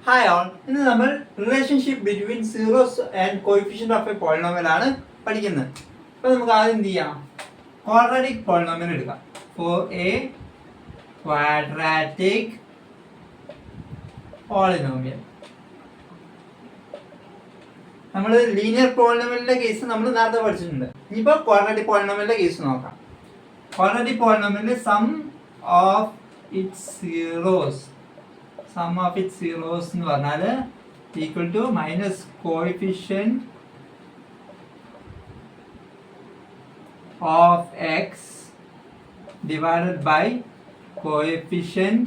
Hi all, ഇന്ന് നമ്മൾ relationship between zeros and coefficient of a polynomial ആണ് പഠിക്കുന്നത്. അപ്പോൾ നമുക്ക് ആദ്യം എന്ത് ചെയ്യാം, ക്വാഡ്രാറ്റിക് പോളിനോമിയൽ എടുക്കാം. For a quadratic polynomial. നമ്മൾ ലീനിയർ പോളിനോമിയലിന്റെ കേസ് നമ്മൾ നേരത്തെ പഠിച്ചിട്ടുണ്ട്. ഇനിയിപ്പോൾ ക്വാഡ്രാറ്റിക് പോളിനോമിയലിന്റെ കേസ് നോക്കാം. ക്വാഡ്രാറ്റിക് പോളിനോമിയലിന്റെ സം ഓഫ് ഇറ്റ്സ് സീറോസ് എന്ന് പറഞ്ഞാൽ equal to minus coefficient of X divided by coefficient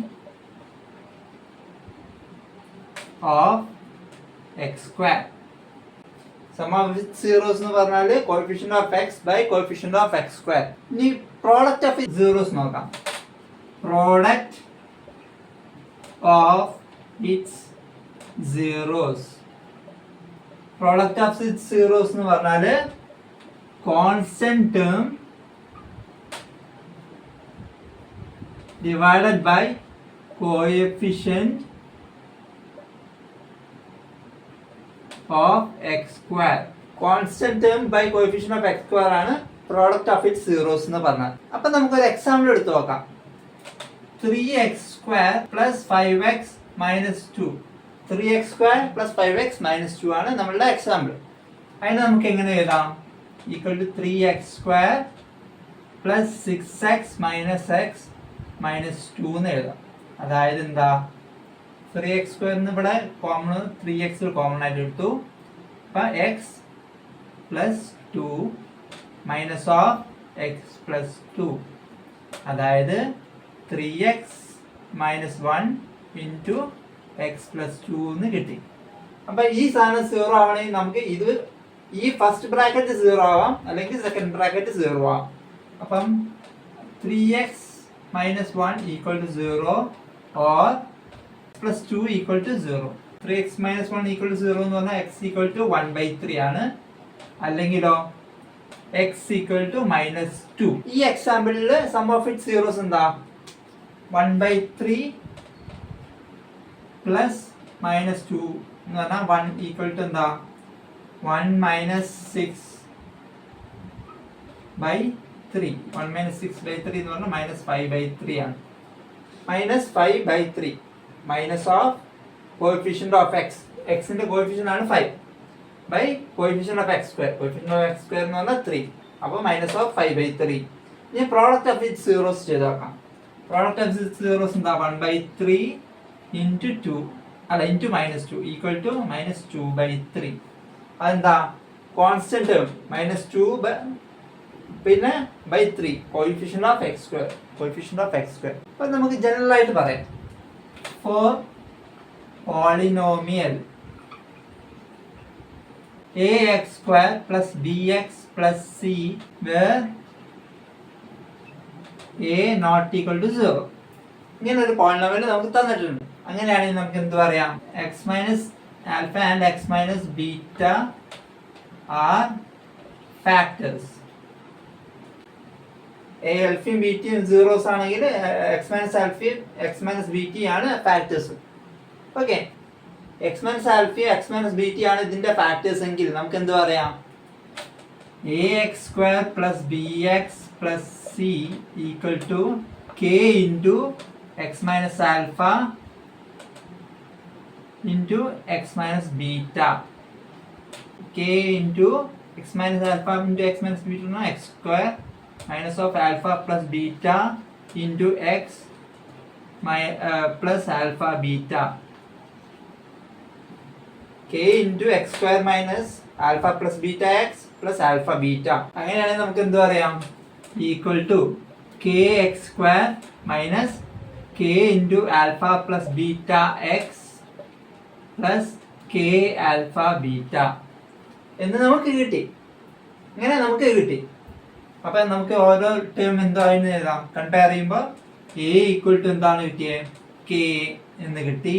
of X square. Sum of its zeros എന്ന് പറഞ്ഞാൽ coefficient of X by coefficient of X square. ഇനി പ്രോഡക്റ്റ് ഓഫ് സീറോസ് നോക്കാം. Product of its zeros. Product of its zeros എന്ന് പറഞ്ഞാൽ constant term divided by coefficient of x square. Constant term by coefficient of x square ആണ് product of its zeros എന്ന് പറഞ്ഞാൽ. അപ്പോൾ നമുക്ക് ഒരു എക്സാമ്പിൾ എടുത്തു നോക്കാം. 3x square plus 5x minus 2. 3x square plus 5x minus 2 ആണ് നമ്മളുടെ എക്സാമ്പിൾ. അതിന് നമുക്ക് എങ്ങനെ എഴുതാം? Equal to 3x square plus 6x minus x minus 2 എന്ന് എഴുതാം. അതായത് എന്താ, 3x square ഇവിടെ കോമൺ 3x കോമൺ ആയിട്ട് എടുത്തു. അപ്പം x plus 2 minus of x plus 2, അതായത് 3x minus 1 into x plus 2 എന്ന് കിട്ടി. അപ്പം ഈ സാധനം സീറോ ആവണമെങ്കിൽ നമുക്ക് ഇത് ഈ ഫസ്റ്റ് ബ്രാക്കറ്റ് സീറോ ആവാം, അല്ലെങ്കിൽ സെക്കൻഡ് ബ്രാക്കറ്റ് സീറോ ആവാം. അപ്പം 3x minus 1 equal to 0 or plus 2 equal to 0. 3x minus 1 equal to 0 എന്ന് പറഞ്ഞാൽ x equal to 1/3 ആണ്. അല്ലെങ്കിലോ x equal to minus 2. ഈ എക്സാമ്പിളിൽ സം ഓഫ് ഇറ്റ് സീറോസ് എന്താ, 1/3 പ്ലസ് മൈനസ് 2 എന്ന് പറഞ്ഞാൽ 1 ഈക്വൽ ടു എന്താ, 1 minus 6/3. 1 minus 6/3 എന്ന് പറഞ്ഞാൽ മൈനസ് 5/3 ആണ്. Minus 5/3 minus of coefficient of X, എക്സിന്റെ കോഎഫിഷ്യന്റ് ആണ് 5 by coefficient of X square. Coefficient of X square എന്ന് പറഞ്ഞാൽ 3. അപ്പോൾ മൈനസ് ഓഫ് 5/3. ഇനി പ്രോഡക്റ്റ് ഓഫ് ഇറ്റ് സീറോസ് ചെയ്ത് നോക്കാം. പ്രോഡക്റ്റ് ഓഫ് സീറോസ് എന്താ, 1/3 ഇൻറ്റു 2 അല്ല into minus 2 equal to minus 2/3. അതെന്താ, കോൺസ്റ്റന്റ് ടേം മൈനസ് 2 പിന്നെ by 3 coefficient of X square, coefficient of X square. അപ്പം നമുക്ക് ജനറൽ ആയിട്ട് പറയാം, for polynomial ax square plus bx plus c where a not equal to 0. ഇങ്ങനെ ഒരു polynomial നമുക്ക് തന്നിട്ടുണ്ട്. അങ്ങനെയാണെങ്കിൽ നമുക്ക് എന്ത് പറയാം, x minus alpha and x minus beta are factors. a alpha beta zeros ആണെങ്കിൽ x minus alpha x minus beta ആണ് factors. Okay, x minus alpha x minus beta ആണ് ഇതിന്റെ ഫാക്ടേഴ്സ് എങ്കിൽ നമുക്ക് എന്ത് പറയാം, ax square plus bx plus c equal to k into x minus alpha into x minus beta. K into x minus alpha into x minus beta no, x square minus of alpha plus beta into x plus alpha beta. K into x square minus alpha plus beta x plus alpha beta. അങ്ങനെയാണെങ്കിൽ നമുക്ക് എന്ത് പറയാം, equal to kx square minus k into alpha plus beta x plus k alpha beta എന്ന് നമുക്ക് കിട്ടി. ഇങ്ങനെ നമുക്ക് കിട്ടി. അപ്പം നമുക്ക് ഓരോ ടേം എന്താണെന്ന് എഴുതാം. കമ്പയർ ചെയ്യുമ്പോൾ a ഈക്വൽ ടു എന്താണ് കിട്ടിയത്, k എന്ന് കിട്ടി.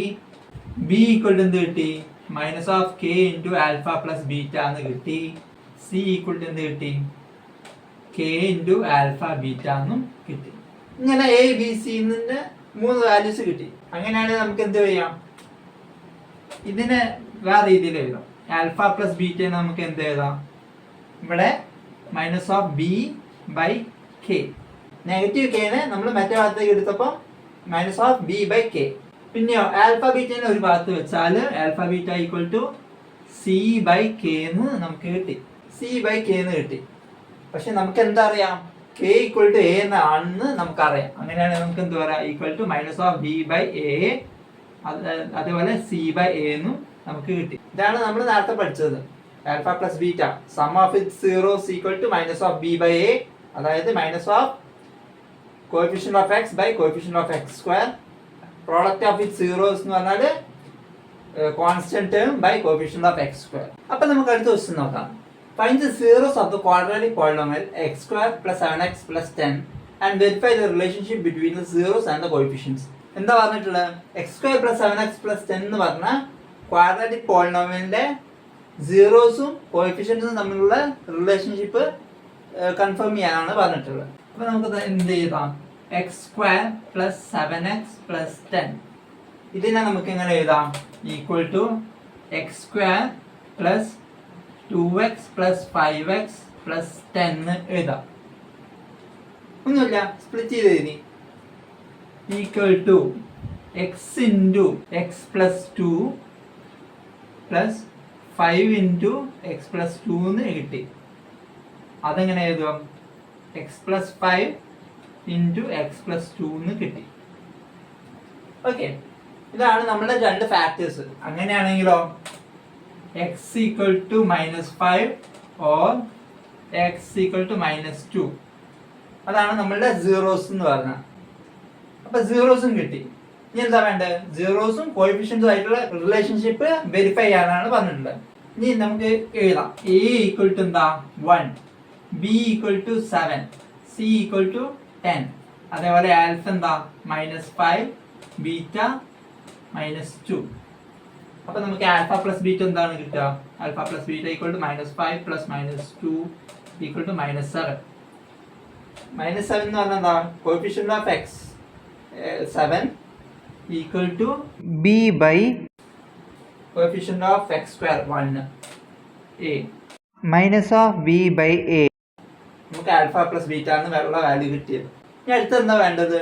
b ഈക്വൽ ടു എന്ത് കിട്ടി, minus of k into alpha plus beta എന്ന് കിട്ടി. c ഈക്വൽ ടു എന്ത് കിട്ടി, k ഇൻറ്റു ആൽഫ ബീറ്റ എന്നും കിട്ടി. ഇങ്ങനെ എ ബി സി 3 വാല്യൂസ് കിട്ടി. അങ്ങനെയാണെങ്കിൽ നമുക്ക് എന്ത് ചെയ്യാം, ഇതിനെ വേറെ രീതിയിൽ എഴുതാം. ആൽഫ പ്ലസ് ബീറ്റ നമുക്ക് എന്ത് എഴുതാം? ഇവിടെ minus of B by k. Negative കെനെ നമ്മൾ മറ്റേ ഭാഗത്തേക്ക് എടുത്തപ്പോൾ minus of B by k. പിന്നെയോ ആൽഫ ബീറ്റനെ ഒരു ഭാഗത്ത് വെച്ചാൽ alpha beta equal to C by k എന്ന് നമുക്ക് കിട്ടി. സി ബൈ കെ എന്ന് കിട്ടി. പക്ഷെ നമുക്ക് എന്താ അറിയാം? കെ ഈക്വൽ ടു എ എന്നാണെന്ന് നമുക്കറിയാം. അങ്ങനെയാണെങ്കിൽ നമുക്ക് എന്ത് പറയാം? Equal to minus of B by a, അതേപോലെ സി ബൈ എ എന്നും നമുക്ക് കിട്ടി. ഇതാണ് നമ്മൾ നേരത്തെ പഠിച്ചത്. Alpha plus beta sum of it zeros equal to minus of B by a, അതായത് minus of coefficient of X by coefficient of X square. Product of it zeros എന്ന് പറഞ്ഞാൽ constant term by coefficient of X square. അപ്പൊ നമുക്ക് അടുത്ത question നോക്കാം. Find the zeros of the quadratic polynomial x square plus 7x plus 10 and verify the relationship between the zeros and the coefficients. എന്താ പറഞ്ഞിട്ടുള്ളത്? X square plus 7x plus 10 എന്ന് പറഞ്ഞ quadratic പോളിനോമിയലിന്റെ സീറോസും കോഎഫിഷ്യൻസും തമ്മിലുള്ള റിലേഷൻഷിപ്പ് കൺഫേം ചെയ്യാനാണ് പറഞ്ഞിട്ടുള്ളത്. അപ്പൊ നമുക്ക് എന്ത് ചെയ്താം? X square plus 7x plus 10 ഇതിനെ നമുക്ക് എങ്ങനെ എഴുതാം? Equal to x square plus 2x plus 5x plus 10 എഴുതാം. ഒന്നുമില്ല, സ്പ്ലിറ്റ് ചെയ്ത് എഴുതി. Equal to X into X plus 2 plus 5 into X plus 2 എന്ന് കിട്ടി. അതെങ്ങനെ എഴുതാം? X plus 5 into X plus 2 എന്ന് കിട്ടി. ഓക്കെ, ഇതാണ് നമ്മുടെ രണ്ട് ഫാക്ടേഴ്സ്. അങ്ങനെയാണെങ്കിലോ x equal to minus 5 or x equal to minus 2, അതാണ് നമ്മളുടെ സീറോസ് എന്ന് പറഞ്ഞാൽ. അപ്പൊ സീറോസും കിട്ടി. ഇനി എന്താ വേണ്ടത്? സീറോസും കോഎഫിഷ്യന്റും ആയിട്ടുള്ള റിലേഷൻഷിപ്പ് വെരിഫൈ ചെയ്യാനാണ് പറഞ്ഞിട്ടുള്ളത്. ഇനി നമുക്ക് എഴുതാം. a ഈക്വൽ ടു എന്താ? 1, b equal to 7, c equal to 10. അതേപോലെ ആൽഫ എന്താ? -5, ബീറ്റ -2. അപ്പൊ നമുക്ക് ആൽഫ പ്ലസ് ബീറ്റ എന്താണ് കിട്ടുക? Alpha plus beta equal to -5 plus -2 equal to -7. -7 എന്ന് പറഞ്ഞാൽ എന്താ? Coefficient of X 7 equal to B by coefficient of X square 1 a minus of B by A. നമുക്ക് ആൽഫ പ്ലസ് ബീറ്റ എന്നുള്ള value കിട്ടിയത്. ഇനി അടുത്ത് എന്താ വേണ്ടത്?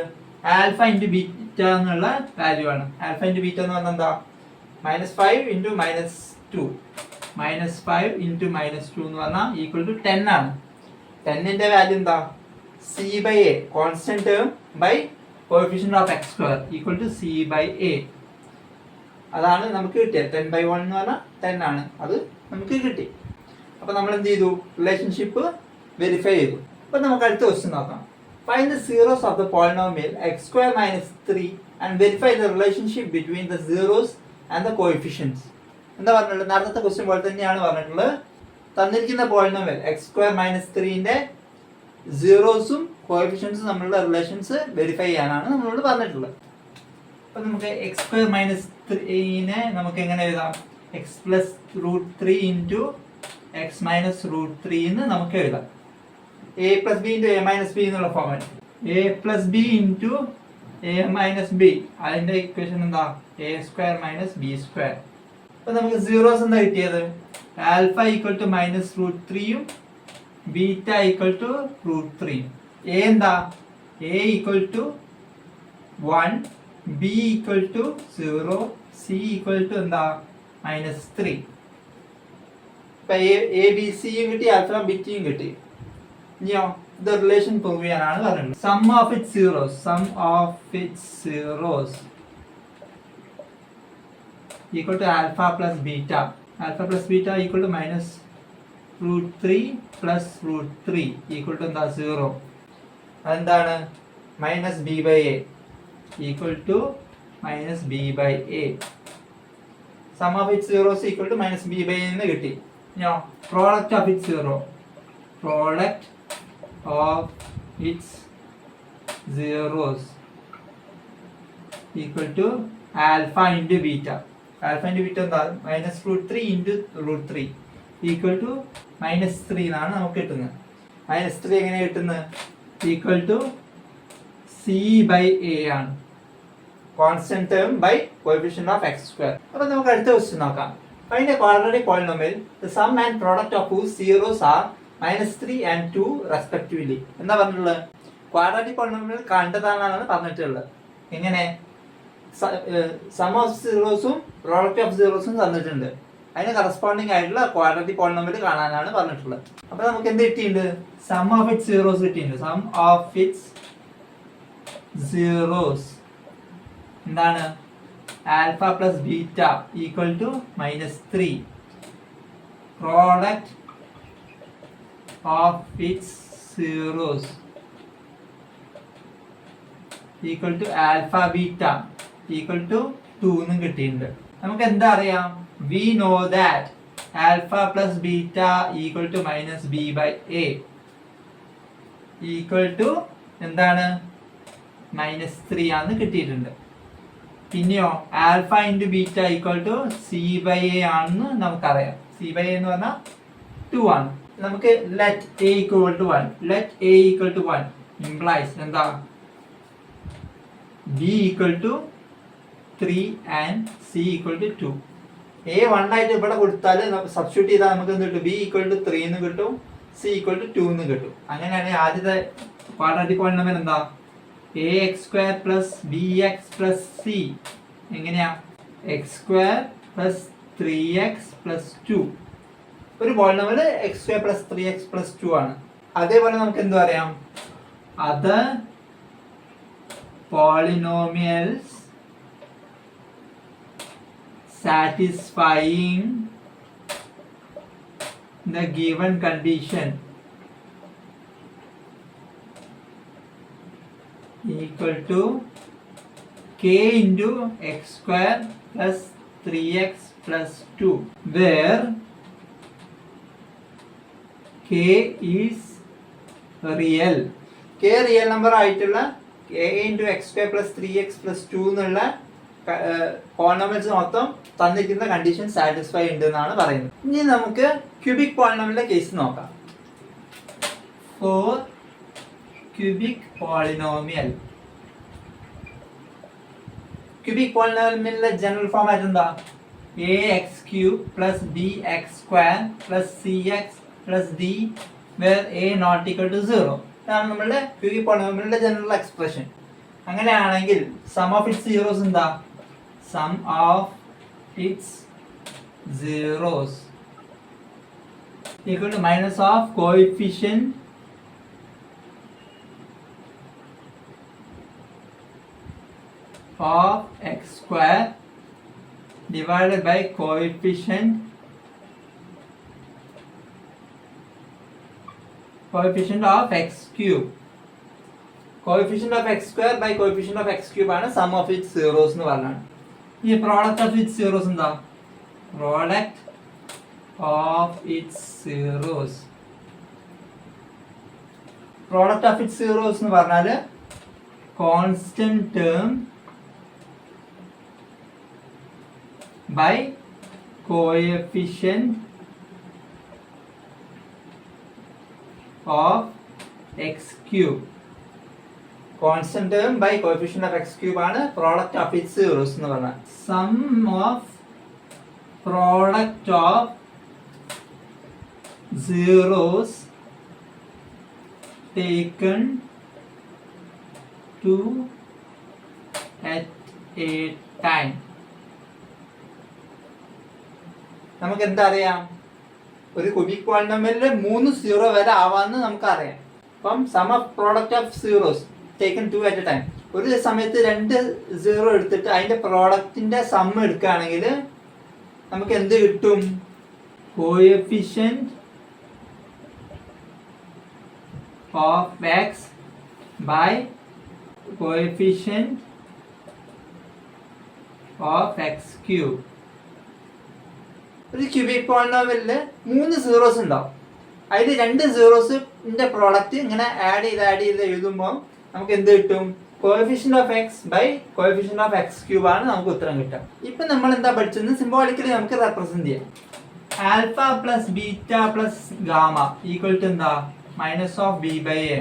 ആൽഫ ഇൻറ്റു ബീറ്റ എന്നുള്ള വാല്യൂ ആണ്. ആൽഫ ഇൻറ്റു ബീറ്റ എന്ന് പറഞ്ഞാൽ എന്താ? -5 ഇൻറ്റു -2 -5 ഇൻറ്റു -2 എന്ന് പറഞ്ഞാൽ ഈക്വൽ ടു 10 ആണ്. 10ന്റെ വാല്യൂ എന്താ? C by A, constant term by coefficient of X square equal to C by A. അതാണ് നമുക്ക് കിട്ടിയത്. 10/1 എന്ന് പറഞ്ഞാൽ 10 ആണ്. അത് നമുക്ക് കിട്ടി. അപ്പൊ നമ്മൾ എന്ത് ചെയ്തു? റിലേഷൻഷിപ്പ് വെരിഫൈ ചെയ്തു. അപ്പൊ നമുക്ക് അടുത്ത ക്വസ്റ്റ്യൻ നോക്കാം. Find the zeros of the polynomial x square minus 3 and verify the relationship between the zeros and the coefficients. എന്താ പറഞ്ഞിട്ടുള്ളത്? നേരത്തെ ക്വസ്റ്റ്യൻ പോലെ തന്നെയാണ് പറഞ്ഞിട്ടുള്ളത്. തന്നിരിക്കുന്ന പോളിനോമിയൽ എക്സ് സ്ക്വയർ മൈനസ് 3ന്റെ സീറോസും കോഎഫിഷ്യൻസും തമ്മിലുള്ള റിലേഷൻസ് വെരിഫൈ ചെയ്യാനാണ് നമ്മളോട് പറഞ്ഞിട്ടുള്ളത്. അപ്പൊ നമുക്ക് എക്സ് സ്ക്വയർ മൈനസ് 3നെ നമുക്ക് എങ്ങനെ എഴുതാം? X plus √3 into x minus √3 എന്ന് നമുക്ക് എഴുതാം. A plus b into a minus b എന്നുള്ള format. A plus b into a minus b, അതിന്റെ ഇക്വേഷൻ എന്താ? A square minus b square. അപ്പൊ നമുക്ക് സീറോസ് എന്താ കിട്ടിയത്? ആൽഫ ഈക്വൽ ടു -√3യും ബീറ്റ ഈക്വൽ ടു √3യും. എ എന്താ? A equal to 1, b equal to 0, c equal to എന്താ? -3. ഇപ്പൊ എ ബി സിയും കിട്ടി, ആൽഫ ബീറ്റയും കിട്ടി. ഇനിയോ ഇത് റിലേഷൻ പ്രൂവ് ചെയ്യാനാണ് പറയുന്നത്. Sum of it zeros equal to alpha plus beta. Alpha plus beta equal to -√3 plus √3 equal to എന്താ? 0. അതെന്താണ്? -b by A equal to -b by A. Sum of it zeros equal to -b by A എന്ന് കിട്ടി. ഇനിയോ product of it zero, product of its zeros equal to alpha into beta. Alpha into beta എന്താ? -√3 into √3 equal to -3 എന്നാണ് നമുക്ക് കിട്ടുന്നത്. -3 എങ്ങനെ കിട്ടുന്നത്? Equal to C by a ആണ്. Constant term by coefficient of X square. അപ്പൊ നമുക്ക് അടുത്ത ക്വസ്റ്റ്യൻ നോക്കാം. Find a quadratic polynomial. The sum and product of whose zeros are -3 and 2 respectively. എന്താ പറഞ്ഞിട്ടുള്ളത്? ക്വാഡ്രാറ്റിക് പോളിനോമിയൽ കണ്ടതാണെന്നാണ് പറഞ്ഞിട്ടുള്ളത്. എങ്ങനെ? സം ഓഫ് സീറോസും പ്രോഡക്റ്റ് ഓഫ് സീറോസും തന്നിട്ടുണ്ട്. അതിന് കറസ്പോണ്ടിങ് ആയിട്ടുള്ള ക്വാഡ്രാറ്റിക് പോളിനോമിയൽ കാണാനാണ് പറഞ്ഞിട്ടുള്ളത്. അപ്പൊ നമുക്ക് എന്ത് കിട്ടിയിട്ടുണ്ട്? സം ഓഫ് ഇറ്റ്സ് സീറോസ് കിട്ടിയിട്ടുണ്ട്. സം ഓഫ് ഇറ്റ്സ് സീറോസ് എന്താണ്? Alpha plus beta equal to -3. Product of its zeros equal to alpha beta equal to 2 എന്നും കിട്ടിയിട്ടുണ്ട്. നമുക്ക് എന്താ അറിയാം? We know that alpha plus beta equal to -b/a equal to എന്താണ്? -3 ആണെന്ന് കിട്ടിയിട്ടുണ്ട്. പിന്നെയോ alpha into beta equal to c/a ആണെന്ന് നമുക്കറിയാം. c/a എന്ന് പറഞ്ഞാൽ 2 ആണ്. നമുക്ക് let a equal to 1 let a equal to 1 implies എന്താ? b equal to 3 and c equal to 2. a 1 ആയിട്ട് ഇവിടെ കൊടുത്താൽ സബ്സ്റ്റിറ്റ്യൂട്ട് ചെയ്താൽ നമുക്ക് എന്ത് കിട്ടും? b ഈക്വൽ ടു 3 എന്ന് കിട്ടും, c ഈക്വൽ ടു 2 എന്ന് കിട്ടും. അങ്ങനെയാണെങ്കിൽ ആദ്യത്തെ ക്വാഡ്രാറ്റിക് പോളിനോമിയൽ എന്താ? ax² plus bx plus c. എങ്ങനെയാ? x² plus 3x plus 2. ഒരു polynomial x² plus 3x plus 2 ആണ്. അതേപോലെ നമുക്ക് എന്ത് പറയാം? Other polynomials satisfying the given condition equal to k into x² plus 3x plus 2 where k is real. k real number ആയിട്ടുള്ള a into x² plus 3x plus 2 എന്നുള്ള polynomials മൊത്തം തന്നിരിക്കുന്ന condition satisfy ഉണ്ട് എന്നാണ് പറയുന്നത്. ഇനി നമുക്ക് ക്യൂബിക് പോളിനോമിയലിന്റെ കേസ് നോക്കാം. For cubic polynomial. ക്യൂബിക് പോളിനോമിയലിന്റെ ജനറൽ ഫോം ആയിട്ട് എന്താ? ax³ plus bx² plus cx plus d where a not equal to 0. ഇതാണ് നമ്മളുടെ ക്യൂബിക് പോളിനോമിയലിന്റെ ജനറൽ എക്സ്പ്രഷൻ. അങ്ങനെയാണെങ്കിൽ സം ഓഫ് ഇറ്റ്സ് സീറോസ് എന്താ? Sum of its zeros equal to minus of coefficient of x² divided by coefficient of x³. Coefficient of x² by coefficient of x³ ആണ് sum of its zeros എന്ന് പറഞ്ഞാണ്. ഈ product of its zeros എന്താ? Product of its zeros. Product of its zeros എന്ന് പറഞ്ഞാല് constant term by coefficient of x³. Constant term by coefficient of x³ ആണ് product of its zeros എന്ന് പറഞ്ഞാൽ. Sum of product of zeros taken to at a time. നമുക്ക് എന്താ അറിയാം? ഒരു cubic പോളിനോമിയലിൽ 3 zero വരെ ആവാന്ന് നമുക്കറിയാം. അപ്പം sum of product of zeros taken 2 at a time. ഒരു സമയത്ത് 2 സീറോ എടുത്തിട്ട് അതിന്റെ പ്രോഡക്റ്റിന്റെ സം എടുക്കുകയാണെങ്കിൽ നമുക്ക് എന്ത് കിട്ടും? Coefficient of X by coefficient of x³. ഒരു ക്യൂബിക് പോളിനോമിയലില് 3 സീറോസ് ഉണ്ടാവും. അതിൽ 2 സീറോസിന്റെ പ്രോഡക്റ്റ് ഇങ്ങനെ ആഡ് ചെയ്ത് എഴുതുമ്പോൾ നമുക്ക് എന്ത് കിട്ടും? Coefficient of X by coefficient of x³ ആണ് നമുക്ക് ഉത്തരം കിട്ടുക. ഇപ്പൊ നമ്മൾ എന്താ പഠിച്ചത്? സിംബോളിക്കലി നമുക്ക് റെപ്രസെന്റ് ചെയ്യാം. Alpha plus beta plus gamma equal to എന്താ? Minus of b/a.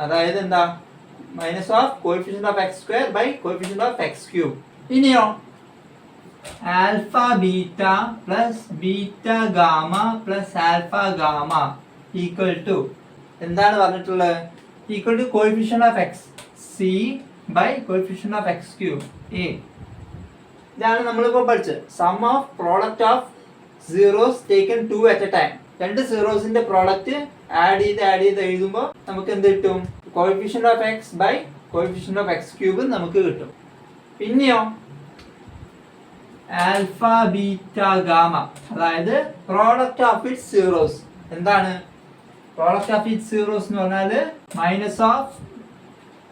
അതായത് എന്താ? Minus of coefficient of X square by coefficient of X cube. ഇനിയോ alpha beta plus beta gamma plus alpha gamma equal to എന്താണ് പറഞ്ഞിട്ടുള്ളത്? Equal to coefficient of x c by coefficient of X cube a. ഇതാണ് നമ്മളിപ്പോൾ പഠിച്ചത്. Sum of product of zeros taken 2 at a time. രണ്ട് സീറോസിന്റെ product add ചെയ്ത് എഴുതുമ്പോൾ നമുക്ക് എന്ത് കിട്ടും? Coefficient of X by coefficient of X cube നമുക്ക് കിട്ടും. പിന്നെയോ ആൽഫ ബീറ്റ ഗാമ, അതായത് പ്രോഡക്റ്റ് ഓഫ് ഇറ്റ് സീറോസ്. എന്താണ് പ്രോഡക്റ്റ് ഓഫ് ഇറ്റ് സീറോസ് എന്ന് പറഞ്ഞാൽ minus of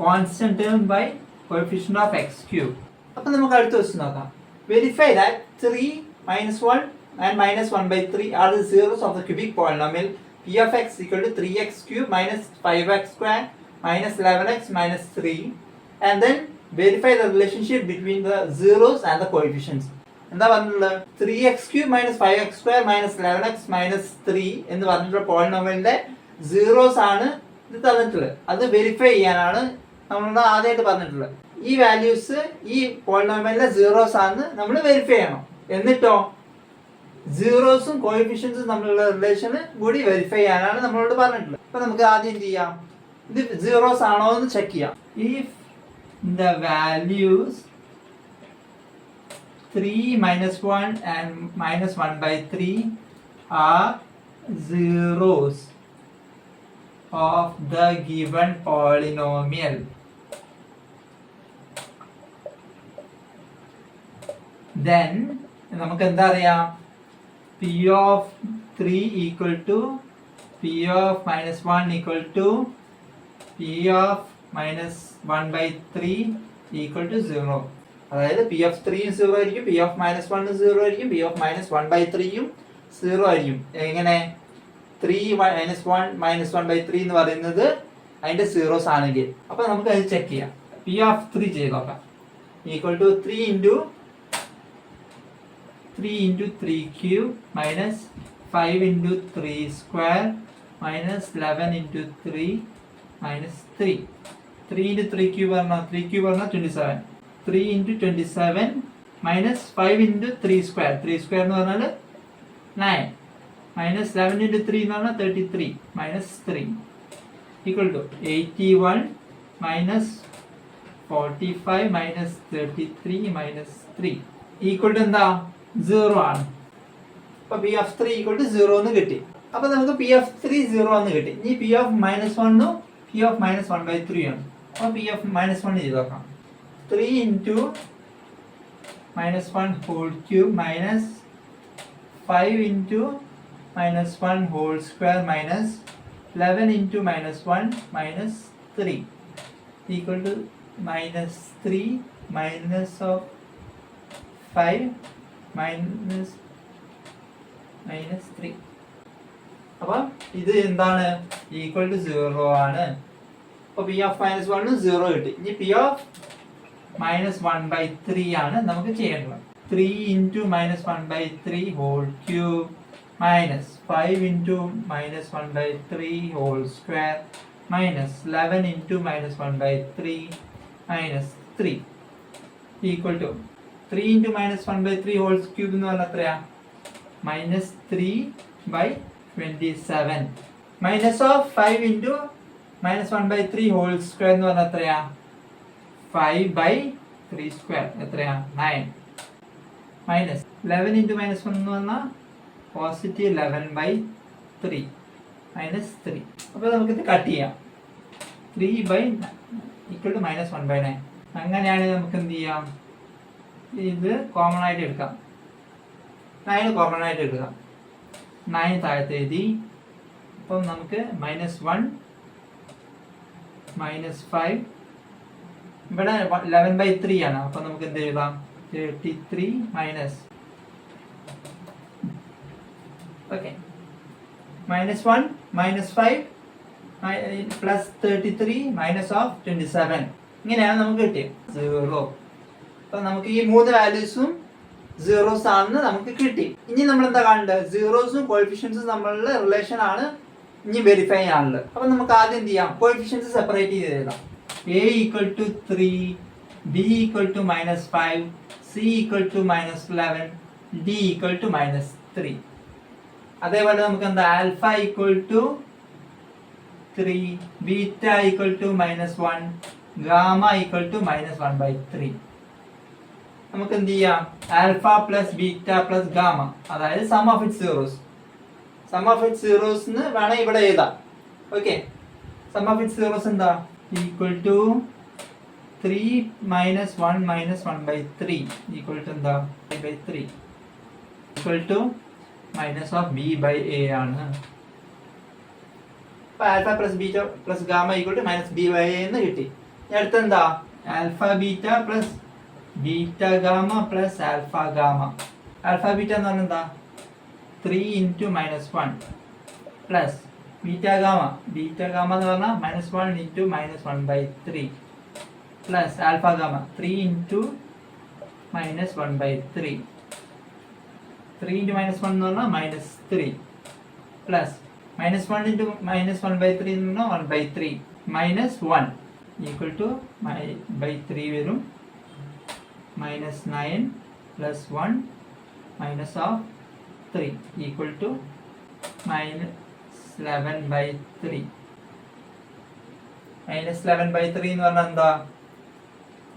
constant term by coefficient of X cube. അപ്പൊ നമുക്ക് അടുത്ത ക്വസ്റ്റ്യൻ നോക്കാം. Verify that 3 - 1 and -1/3 are the zeros of the cubic polynomial p of x equal to 3x cube minus 5x square minus 11x minus 3, and then verify the relationship between the zeros and the coefficients. എന്താ പറഞ്ഞിട്ടുള്ളത്? 3x cube minus 5x square minus 11x minus 3 എന്ന് പറഞ്ഞിട്ടുള്ള പോളിനോമിയലിന്റെ zeros ആണ് ഇത് തന്നിട്ടുള്ളത്. അത് verify ചെയ്യാനാണ് നമ്മൾ ആദ്യമായിട്ട് പറഞ്ഞിട്ടുള്ളത്. ഈ വാല്യൂസ് ഈ പോളിനോമിയലിലെ സീറോസ് ആണ് നമ്മൾ വെരിഫൈ ചെയ്യണം. എന്നിട്ടോ സീറോസും കോഎഫിഷ്യൻസും തമ്മിലുള്ള റിലേഷന് കൂടി വെരിഫൈ ചെയ്യാനാണ് നമ്മളോട് പറഞ്ഞിട്ടുള്ളത്. അപ്പൊ നമുക്ക് ആദ്യം എന്ത് ചെയ്യാം? ഇത് സീറോസ് ആണോ എന്ന് ചെക്ക് ചെയ്യാം. If the values 3 - 1 and -1/3 are zeros of the given polynomial, then നമുക്ക് എന്താ അറിയാം? p of 3 equal to p of -1 equal to p of -1/3 equal to 0. അതായത് p of 3 0 ആയിരിക്കും, p of -1 0 ആയിരിക്കും, p of -1/3 0 ആയിരിക്കും. എങ്ങനെ? 3 - 1 -1/3 എന്ന് പറയുന്നത് അതിന്റെ സീറോസ് ആണെങ്കിൽ. അപ്പൊ നമുക്ക് അത് ചെക്ക് ചെയ്യാം. p of 3 ചെയ്ത് നോക്കാം. Equal to 3 into 3 cube minus 5 into 3 square minus 11 into 3 minus 3. 3 into 3 cube പറഞ്ഞാൽ 3 cube പറഞ്ഞാൽ 27. 3 into 27 minus 5 into 3 square. 3 square എന്ന് പറഞ്ഞാൽ 9 minus 11 into 3 എന്ന് പറഞ്ഞാൽ 33 minus 3 equal to 81 minus 45 minus 33 minus 3 equal to എന്താ? 0 ആണ്. അപ്പൊ p of 3 equal to 0 എന്ന് കിട്ടി. അപ്പൊ നമുക്ക് p of 3 0 എന്ന് കിട്ടി. ഇനി p of -1 p of -1/3 ആണ്. അപ്പൊ p of -1 ചെയ്ത് നോക്കാം. 3 into -1 whole cube minus 5 into -1 whole square minus 11 into -1 minus 3 equal to -3 minus of 5 minus 3. അപ്പൊ ഇത് എന്താണ്? ഈക്വൽ ടു 0 ആണ്. അപ്പൊ p of -1 0 കിട്ടി. ഇനി p of -1/3 ആണ് നമുക്ക് ചെയ്യേണ്ടത്. 3 into -1/3 whole cube minus 5 into -1/3 whole square minus 11 into -1/3 minus 3 equal to 3 into -1/3 whole cube എന്ന് പറഞ്ഞാൽ എത്രയാ? -3/27 minus of 5 into -1/3 whole square എന്ന് പറഞ്ഞാൽ എത്രയാ? 5/3 square എത്രയാ? 9 minus 11 into -1 എന്ന് പറഞ്ഞാൽ പോസിറ്റീവ് 11/3 minus 3. അപ്പോൾ നമുക്ക് ഇത് കട്ട് ചെയ്യാം. 3/9 equal to -1/9. അങ്ങനെയാണെങ്കിൽ നമുക്ക് എന്ത് ചെയ്യാം? ഇത് കോമൺ ആയിട്ട് എടുക്കാം. 9 കോമൺ ആയിട്ട് എടുക്കാം. 9 താഴത്ത് എഴുതി. അപ്പം നമുക്ക് -1 -5 ഇവിടെ 11/3 ആണ്. അപ്പം നമുക്ക് എന്ത് എഴുതാം? 33 മൈനസ് ഓക്കെ -1 -5 +33 മൈനസ് ഓഫ് 27 ഇങ്ങനെയാണ് നമുക്ക് കിട്ടിയത് 0. അപ്പൊ നമുക്ക് ഈ മൂന്ന് വാല്യൂസും സീറോസ് ആണെന്ന് നമുക്ക് കിട്ടി. ഇനി നമ്മൾ എന്താ കാണേണ്ടത്? സീറോസും കോഎഫിഷ്യൻസും തമ്മിലുള്ള റിലേഷൻ ആണ് ഇനി വെരിഫൈ ചെയ്യാനുള്ളത്. അപ്പൊ നമുക്ക് ആദ്യം എന്ത് ചെയ്യാം? കോഎഫിഷ്യൻസ് സെപ്പറേറ്റ് ചെയ്ത് എഴുതാം. A equal to 3, B equal to -5, C equal to -11, D equal to -3. അതേപോലെ നമുക്ക് എന്താ alpha equal to 3, beta equal to -1, gamma equal to -1/3. നമുക്ക് എന്ത് ചെയ്യാം? Alpha plus beta plus gamma, അതായത് sum of it zeros. Sum of it zeros വേണം ഇവിടെ എഴുതാം. Okay, sum of it zeros എന്താ? ഈക്വൽ ടു 3 - 1 - 1/3 ഈക്വൽ ടു എന്താ? 3/3 equal to minus of B by a ആണ്. അപ്പൊ alpha plus beta plus gamma equal to -b/a എന്ന് കിട്ടി. അടുത്ത എന്താ? Alpha beta plus beta gamma plus alpha gamma. Alpha beta എന്ന് പറഞ്ഞാൽ എന്താ? 3 × -1 plus beta gamma. Beta gamma എന്ന് പറഞ്ഞാൽ -1 × -1/3 പ്ലസ് ആൽഫ ഗാമ 3 × -1/3. 3 × -1 എന്ന് പറഞ്ഞാൽ -3 പ്ലസ് -1 × -1/3 എന്ന് പറഞ്ഞാൽ 1/3 -1 ഈക്വൽ ടു /3 വരും. -9 + 1 -3 ഈക്വൽ ടു -11/3. -11/3 എന്ന് പറഞ്ഞാൽ എന്താ?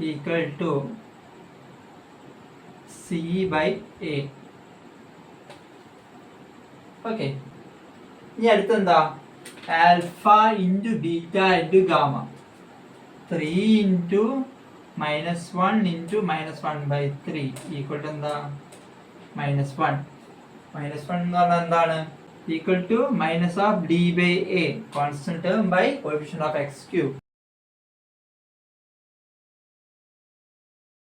Equal to C/A. ഓക്കെ, ഇനി അടുത്തെന്താ? Alpha into beta into gamma. 3 × -1 × -1/3 equal to എന്താ? -1. -1 എന്ന് പറഞ്ഞാൽ എന്താണ്? Equal to -d/a, constant term by coefficient of x³